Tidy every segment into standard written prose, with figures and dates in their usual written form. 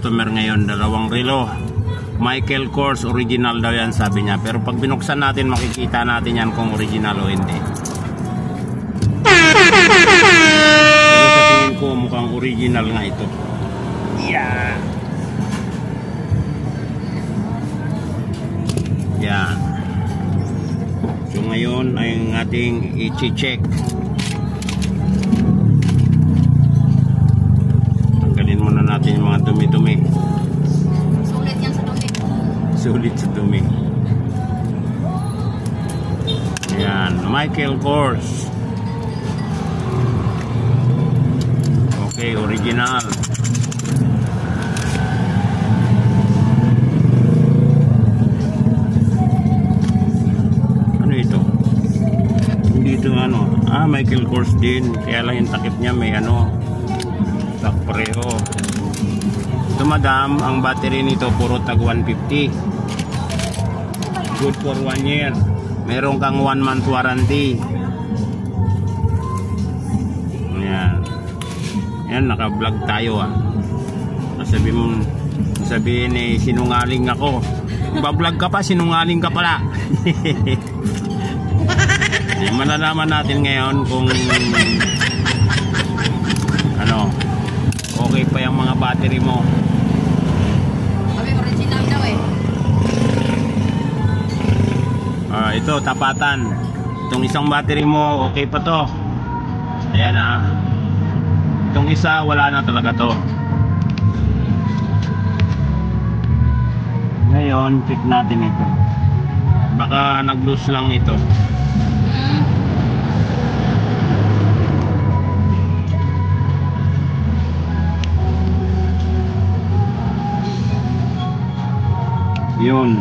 customer ngayon, 2 relo. Michael Kors original daw yan, sabi niya. Pero pag binuksan natin, makikita natin yan kung original o hindi. Pero sa tingin ko, mukhang original nga ito. Yeah. Yan. So ngayon ay ang ating i-check. Tanggalin muna natin yung mga dumi-dumi. Sulit yan sa dumi. Sulit sa dumi. Yan, Michael Kors. Okay, original. Michael Kors din, kaya lang yung takip niya may tak pareho. Ito madam, ang battery nito puro tag 150. Good for 1 year. Meron kang 1 month warranty. Yan, naka-vlog tayo sabihin sinungaling ako. Ba-vlog ka pa, sinungaling ka pala. Malalaman natin ngayon kung okay pa yung mga battery mo. Sabi original daw Ito, tapatan. Itong isang battery mo, okay pa to. Ayan Itong isa, wala na talaga to. Ngayon, check natin ito. Baka nag-lose lang ito. Yun.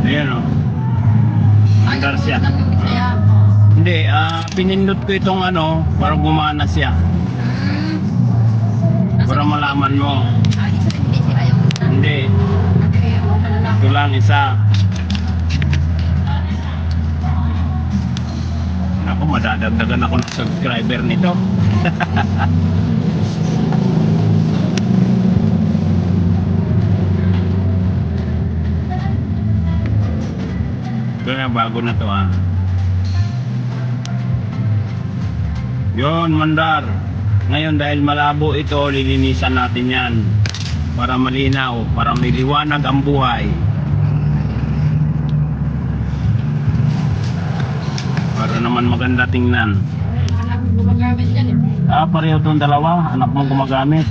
Ayan andar siya. Hindi, pinindot ko itong para gumana siya. Para malaman mo. Hindi. Ito lang isa. Ako, madadagdagan ako ng subscriber nito. Kaya bago na to Yun, mandar. Ngayon dahil malabo ito, lilinisan natin yan para malinaw, para may liwanag ang buhay. Para naman maganda tingnan. Anak mo gumagamit yan Pareho itong dalawa. Anak mo gumagamit.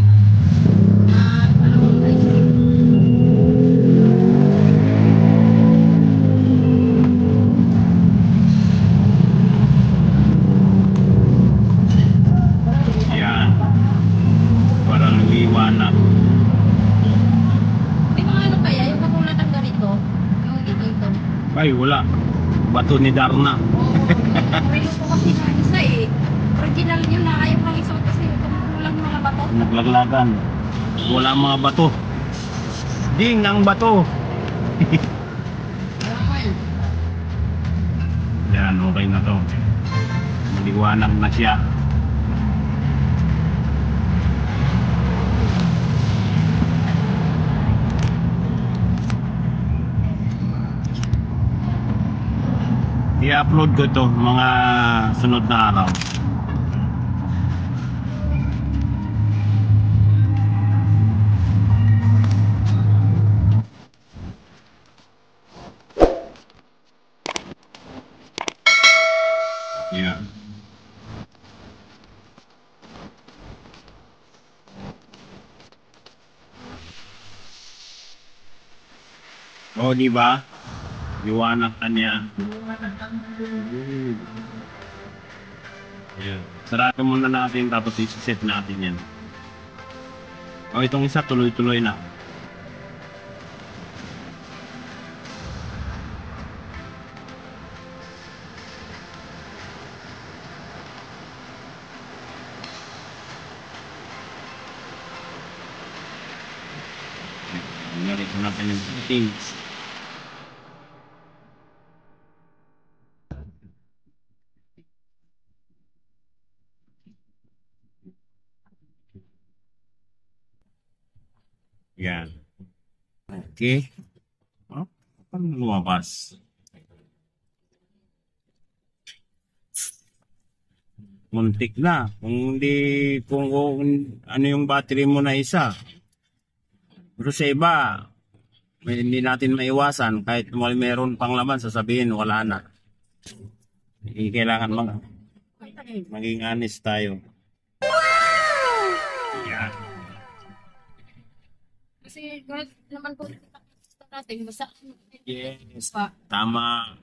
Yan. Para lumiwanag. Di mga kaya, yung katulad ng ganito, yung ito. Ay, wala. Bato ni Darna. Relo ko kasi na isa original yun na ayaw lang isuot kasi kumukulang mga bato. Naglaglagan. Wala mga bato. Ding ang bato. Yan, okay na to. Maliwanag na siya. I-upload ko ito mga sunod na araw. Yeah. Oh, di ba? Liwanag ka niya. Yeah. Sarado muna natin tapos i-set natin yan. Oh, itong isa tuloy-tuloy na. Ngayon natin yung settings. Yan. Okay. Oh, paano lumabas? Muntik na. Kung ano yung battery mo na isa. Pero sa iba, hindi natin maiwasan. Kahit meron pang laman, sasabihin, wala na. Kailangan maging honest tayo. Yan. Kasi kahit naman po natin, basta Yes. pa. Tama.